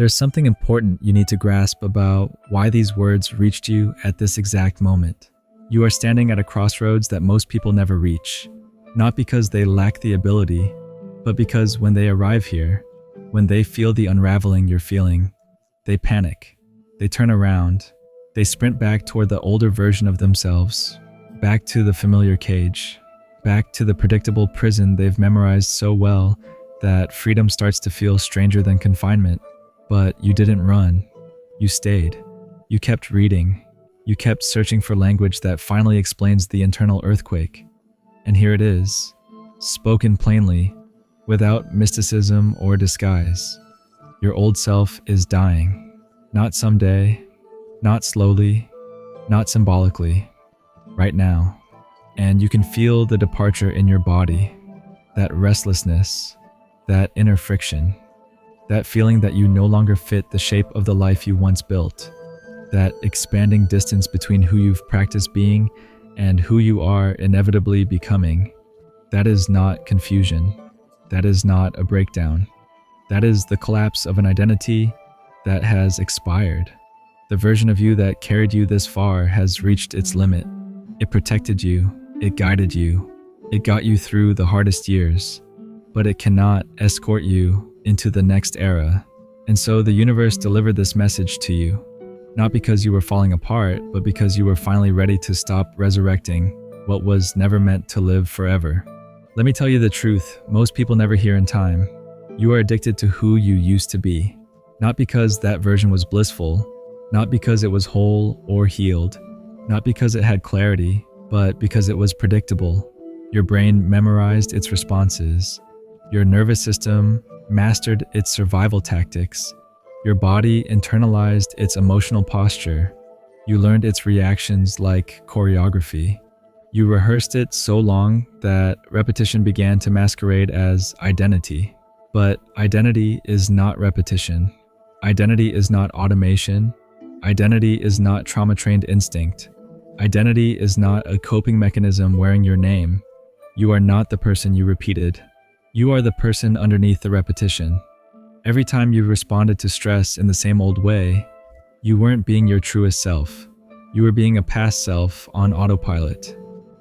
There's something important you need to grasp about why these words reached you at this exact moment. You are standing at a crossroads that most people never reach, not because they lack the ability, but because when they arrive here, when they feel the unraveling you're feeling, they panic, they turn around, they sprint back toward the older version of themselves, back to the familiar cage, back to the predictable prison they've memorized so well that freedom starts to feel stranger than confinement. But you didn't run. You stayed. You kept reading. You kept searching for language that finally explains the internal earthquake. And here it is, spoken plainly, without mysticism or disguise. Your old self is dying. Not someday, not slowly, not symbolically. Right now. And you can feel the departure in your body, that restlessness, that inner friction. That feeling that you no longer fit the shape of the life you once built. That expanding distance between who you've practiced being and who you are inevitably becoming. That is not confusion. That is not a breakdown. That is the collapse of an identity that has expired. The version of you that carried you this far has reached its limit. It protected you. It guided you. It got you through the hardest years. But it cannot escort you into the next era. And so the universe delivered this message to you, not because you were falling apart, but because you were finally ready to stop resurrecting what was never meant to live forever. Let me tell you the truth, most people never hear in time. You are addicted to who you used to be, not because that version was blissful, not because it was whole or healed, not because it had clarity, but because it was predictable. Your brain memorized its responses. Your nervous system mastered its survival tactics. Your body internalized its emotional posture. You learned its reactions like choreography. You rehearsed it so long that repetition began to masquerade as identity. But identity is not repetition. Identity is not automation. Identity is not trauma-trained instinct. Identity is not a coping mechanism wearing your name. You are not the person you repeated. You are the person underneath the repetition. Every time you responded to stress in the same old way, you weren't being your truest self. You were being a past self on autopilot.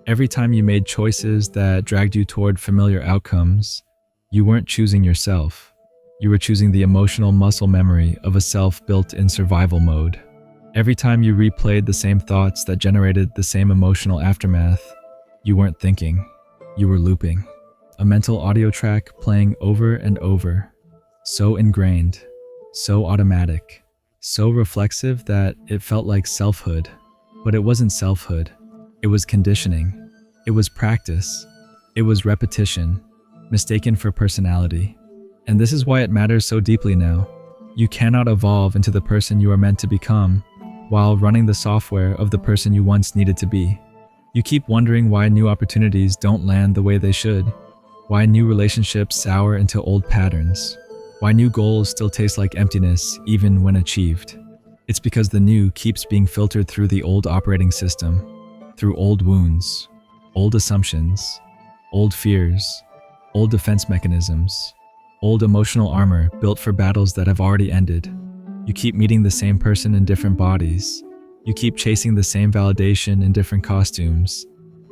Every time you made choices that dragged you toward familiar outcomes, you weren't choosing yourself. You were choosing the emotional muscle memory of a self built in survival mode. Every time you replayed the same thoughts that generated the same emotional aftermath, you weren't thinking. You were looping. A mental audio track playing over and over, so ingrained, so automatic, so reflexive that it felt like selfhood. But it wasn't selfhood. It was conditioning. It was practice. It was repetition, mistaken for personality. And this is why it matters so deeply now. You cannot evolve into the person you are meant to become while running the software of the person you once needed to be. You keep wondering why new opportunities don't land the way they should. Why new relationships sour into old patterns. Why new goals still taste like emptiness even when achieved. It's because the new keeps being filtered through the old operating system, through old wounds, old assumptions, old fears, old defense mechanisms, old emotional armor built for battles that have already ended. You keep meeting the same person in different bodies. You keep chasing the same validation in different costumes.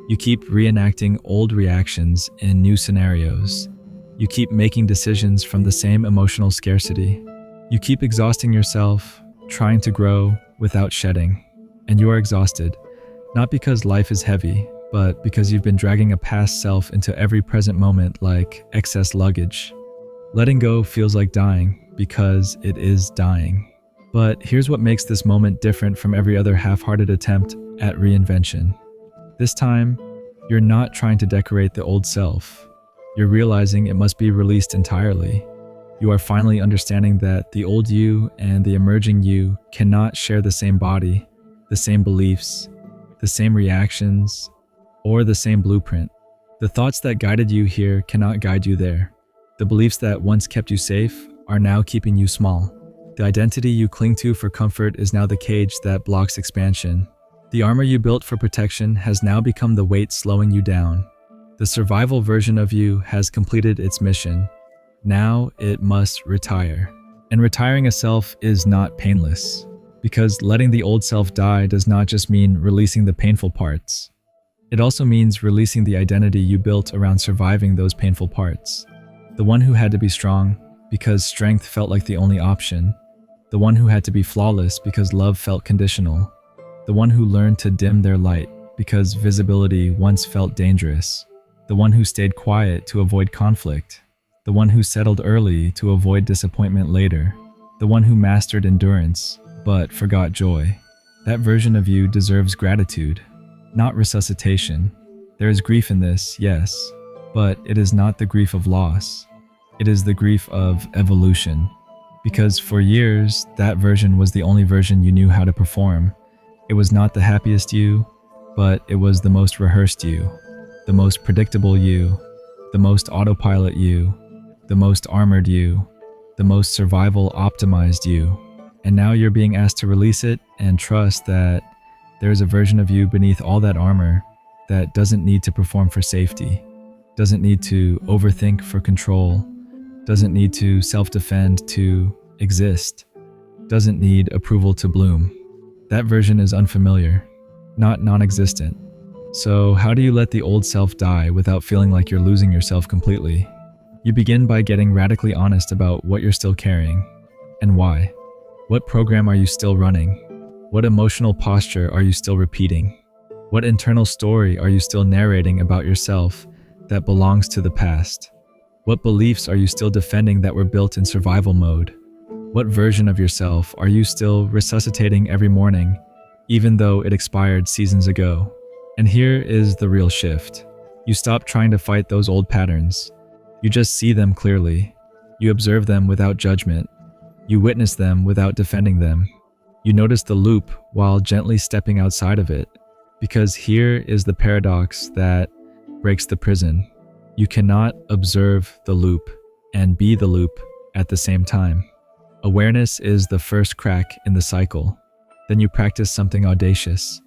You keep reenacting old reactions in new scenarios. You keep making decisions from the same emotional scarcity. You keep exhausting yourself, trying to grow without shedding. And you are exhausted, not because life is heavy, but because you've been dragging a past self into every present moment like excess luggage. Letting go feels like dying because it is dying. But here's what makes this moment different from every other half-hearted attempt at reinvention. This time, you're not trying to decorate the old self. You're realizing it must be released entirely. You are finally understanding that the old you and the emerging you cannot share the same body, the same beliefs, the same reactions, or the same blueprint. The thoughts that guided you here cannot guide you there. The beliefs that once kept you safe are now keeping you small. The identity you cling to for comfort is now the cage that blocks expansion. The armor you built for protection has now become the weight slowing you down. The survival version of you has completed its mission. Now it must retire. And retiring a self is not painless, because letting the old self die does not just mean releasing the painful parts. It also means releasing the identity you built around surviving those painful parts. The one who had to be strong because strength felt like the only option. The one who had to be flawless because love felt conditional. The one who learned to dim their light because visibility once felt dangerous. The one who stayed quiet to avoid conflict. The one who settled early to avoid disappointment later. The one who mastered endurance but forgot joy. That version of you deserves gratitude, not resuscitation. There is grief in this, yes, but it is not the grief of loss. It is the grief of evolution. Because for years, that version was the only version you knew how to perform. It was not the happiest you, but it was the most rehearsed you, the most predictable you, the most autopilot you, the most armored you, the most survival optimized you. And now you're being asked to release it and trust that there is a version of you beneath all that armor that doesn't need to perform for safety, doesn't need to overthink for control, doesn't need to self-defend to exist, doesn't need approval to bloom. That version is unfamiliar, not non-existent. So how do you let the old self die without feeling like you're losing yourself completely? You begin by getting radically honest about what you're still carrying and why. What program are you still running? What emotional posture are you still repeating? What internal story are you still narrating about yourself that belongs to the past? What beliefs are you still defending that were built in survival mode? What version of yourself are you still resuscitating every morning, even though it expired seasons ago? And here is the real shift. You stop trying to fight those old patterns. You just see them clearly. You observe them without judgment. You witness them without defending them. You notice the loop while gently stepping outside of it. Because here is the paradox that breaks the prison. You cannot observe the loop and be the loop at the same time. Awareness is the first crack in the cycle. Then you practice something audacious.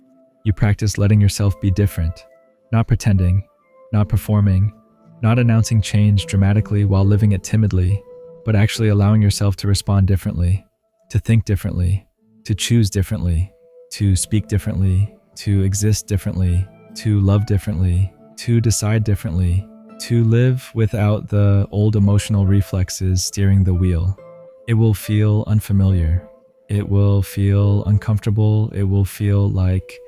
You practice letting yourself be different, not pretending, not performing, not announcing change dramatically while living it timidly, but actually allowing yourself to respond differently, to think differently, to choose differently, to speak differently, to exist differently, to love differently, to decide differently, to live without the old emotional reflexes steering the wheel. It will feel unfamiliar. It will feel uncomfortable. It will feel like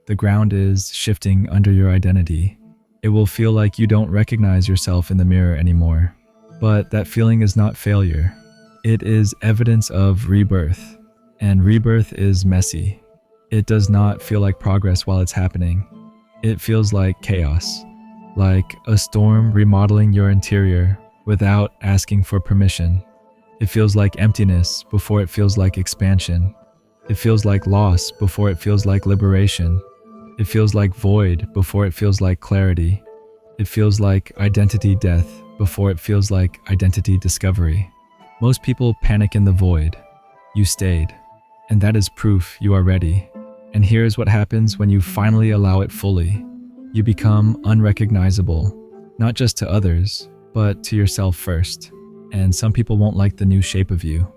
the ground is shifting under your identity. It will feel like you don't recognize yourself in the mirror anymore. But that feeling is not failure. It is evidence of rebirth. And rebirth is messy. It does not feel like progress while it's happening. It feels like chaos, like a storm remodeling your interior without asking for permission. It feels like emptiness before it feels like expansion. It feels like loss before it feels like liberation. It feels like void before it feels like clarity. It feels like identity death before it feels like identity discovery. Most people panic in the void. You stayed, and that is proof you are ready. And here's what happens when you finally allow it fully. You become unrecognizable, not just to others, but to yourself first. And some people won't like the new shape of you.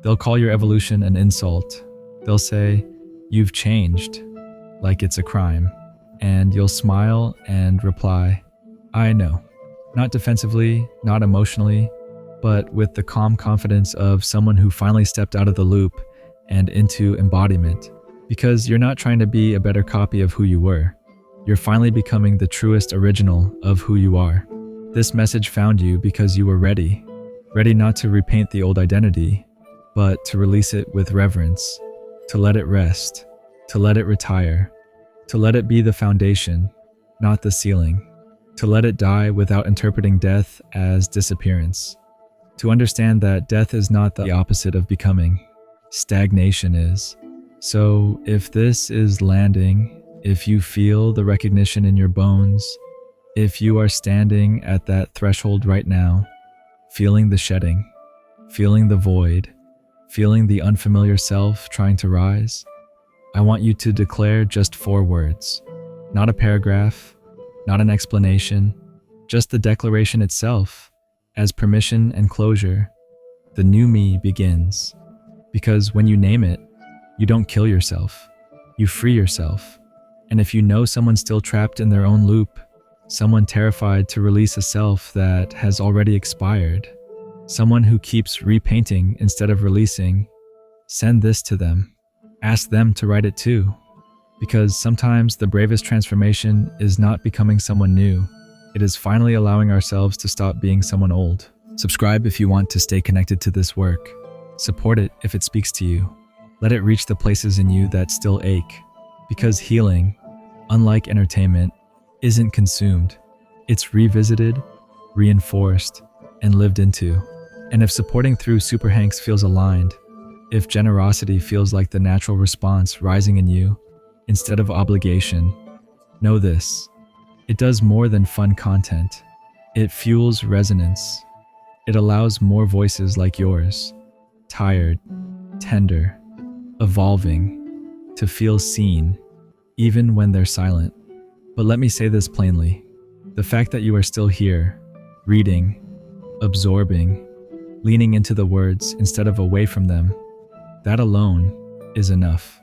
They'll call your evolution an insult. They'll say, "You've changed," like it's a crime. And you'll smile and reply, "I know." Not defensively, not emotionally, but with the calm confidence of someone who finally stepped out of the loop and into embodiment. Because you're not trying to be a better copy of who you were. You're finally becoming the truest original of who you are. This message found you because you were ready. Ready not to repaint the old identity, but to release it with reverence, to let it rest, to let it retire, to let it be the foundation, not the ceiling, to let it die without interpreting death as disappearance, to understand that death is not the opposite of becoming, stagnation is. So if this is landing, if you feel the recognition in your bones, if you are standing at that threshold right now, feeling the shedding, feeling the void, feeling the unfamiliar self trying to rise, I want you to declare just 4 words, not a paragraph, not an explanation, just the declaration itself, as permission and closure. The new me begins. Because when you name it, you don't kill yourself. You free yourself. And if you know someone still trapped in their own loop, someone terrified to release a self that has already expired, someone who keeps repainting instead of releasing, send this to them. Ask them to write it too. Because sometimes the bravest transformation is not becoming someone new. It is finally allowing ourselves to stop being someone old. Subscribe if you want to stay connected to this work. Support it if it speaks to you. Let it reach the places in you that still ache. Because healing, unlike entertainment, isn't consumed. It's revisited, reinforced, and lived into. And if supporting through Super Hanks feels aligned, if generosity feels like the natural response rising in you, instead of obligation, know this. It does more than fun content. It fuels resonance. It allows more voices like yours, tired, tender, evolving, to feel seen, even when they're silent. But let me say this plainly. The fact that you are still here, reading, absorbing, leaning into the words instead of away from them, that alone is enough.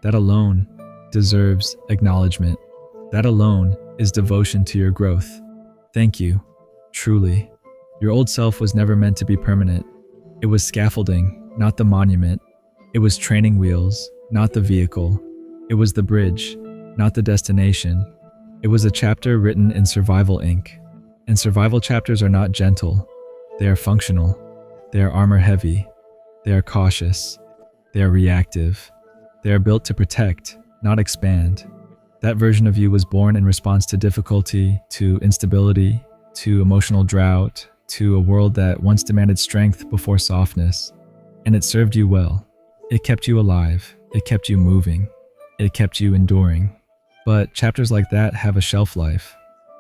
That alone deserves acknowledgement. That alone is devotion to your growth. Thank you, truly. Your old self was never meant to be permanent. It was scaffolding, not the monument. It was training wheels, not the vehicle. It was the bridge, not the destination. It was a chapter written in survival ink. And survival chapters are not gentle. They are functional. They are armor heavy. They are cautious. They are reactive. They are built to protect, not expand. That version of you was born in response to difficulty, to instability, to emotional drought, to a world that once demanded strength before softness. And it served you well. It kept you alive. It kept you moving. It kept you enduring. But chapters like that have a shelf life.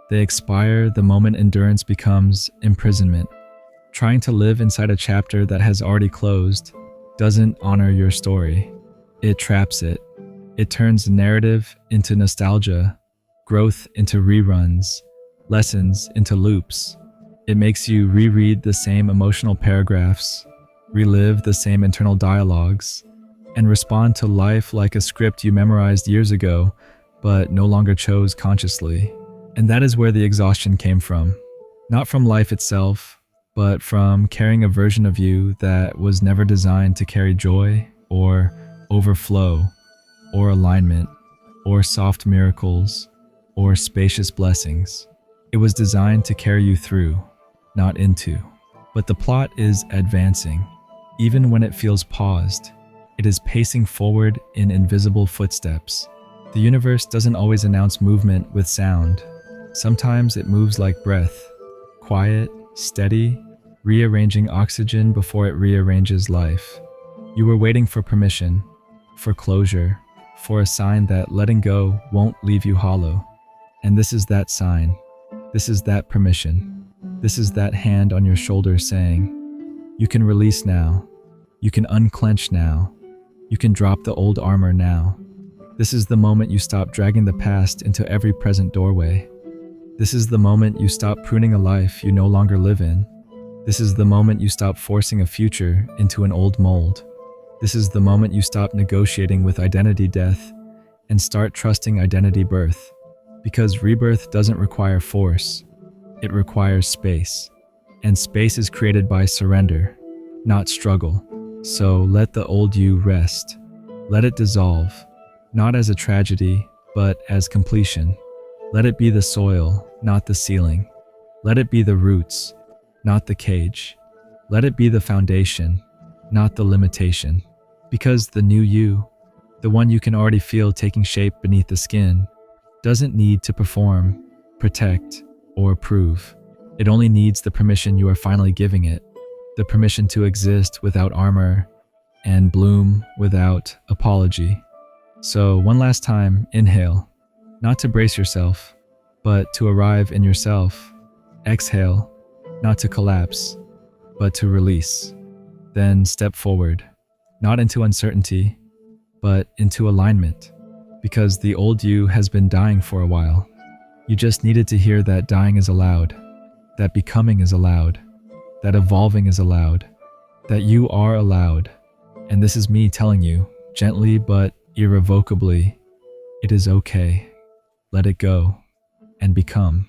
They expire the moment endurance becomes imprisonment. Trying to live inside a chapter that has already closed doesn't honor your story. It traps it. It turns narrative into nostalgia, growth into reruns, lessons into loops. It makes you reread the same emotional paragraphs, relive the same internal dialogues, and respond to life like a script you memorized years ago, but no longer chose consciously. And that is where the exhaustion came from. Not from life itself, but from carrying a version of you that was never designed to carry joy, or overflow, or alignment, or soft miracles, or spacious blessings. It was designed to carry you through, not into. But the plot is advancing. Even when it feels paused, it is pacing forward in invisible footsteps. The universe doesn't always announce movement with sound. Sometimes it moves like breath, quiet, steady, rearranging oxygen before it rearranges life. You were waiting for permission, for closure, for a sign that letting go won't leave you hollow. And this is that sign. This is that permission. This is that hand on your shoulder saying, you can release now. You can unclench now. You can drop the old armor now. This is the moment you stop dragging the past into every present doorway. This is the moment you stop pruning a life you no longer live in. This is the moment you stop forcing a future into an old mold. This is the moment you stop negotiating with identity death and start trusting identity birth. Because rebirth doesn't require force, it requires space. And space is created by surrender, not struggle. So let the old you rest. Let it dissolve, not as a tragedy, but as completion. Let it be the soil, not the ceiling. Let it be the roots, not the cage. Let it be the foundation, not the limitation. Because the new you, the one you can already feel taking shape beneath the skin, doesn't need to perform, protect, or prove. It only needs the permission you are finally giving it. The permission to exist without armor and bloom without apology. So one last time, inhale, not to brace yourself, but to arrive in yourself. Exhale, not to collapse, but to release. Then step forward, not into uncertainty, but into alignment. Because the old you has been dying for a while. You just needed to hear that dying is allowed, that becoming is allowed, that evolving is allowed, that you are allowed, and this is me telling you, gently but irrevocably, it is okay. Let it go and become.